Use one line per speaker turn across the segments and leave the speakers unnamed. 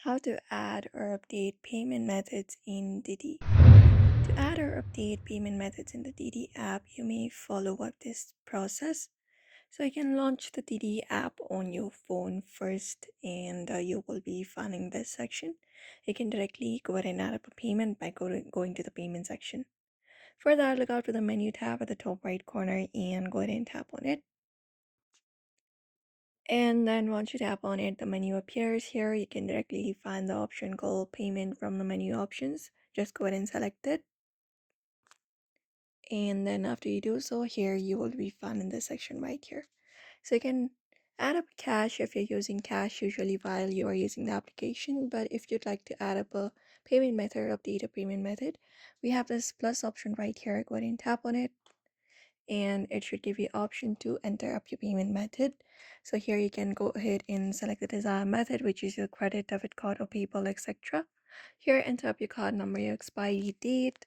How to add or update payment methods in Didi. To add or update payment methods in the Didi app, you may follow up this process. So you can launch the Didi app on your phone first, and you will be finding this section. You can directly go ahead and add up a payment by going to the payment section. For that, look out for the menu tab at the top right corner and go ahead and tap on it. And then once you tap on it, the menu appears here. You can directly find the option called payment from the menu options. Just go ahead and select it. And then after you do so, here you will be found in this section right here. So you can add up cash if you're using cash usually while you are using the application. But if you'd like to add up a payment method, update a payment method, we have this plus option right here. Go ahead and tap on it, and it should give you option to enter up your payment method. So here you can go ahead and select the desired method, which is your credit, debit card, or PayPal, etc. Here, enter up your card number, your expiry date,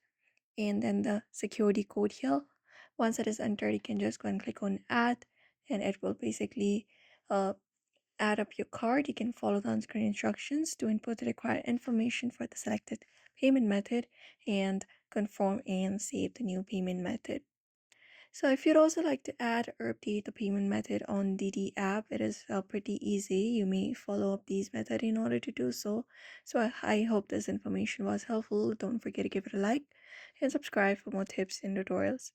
and then the security code here. Once it is entered, you can just go and click on add, and it will basically add up your card. You can follow the on-screen instructions to input the required information for the selected payment method and confirm and save the new payment method. So if you'd also like to add or update the payment method on Didi app, it is pretty easy. You may follow up these methods in order to do so. So I hope this information was helpful. Don't forget to give it a like and subscribe for more tips and tutorials.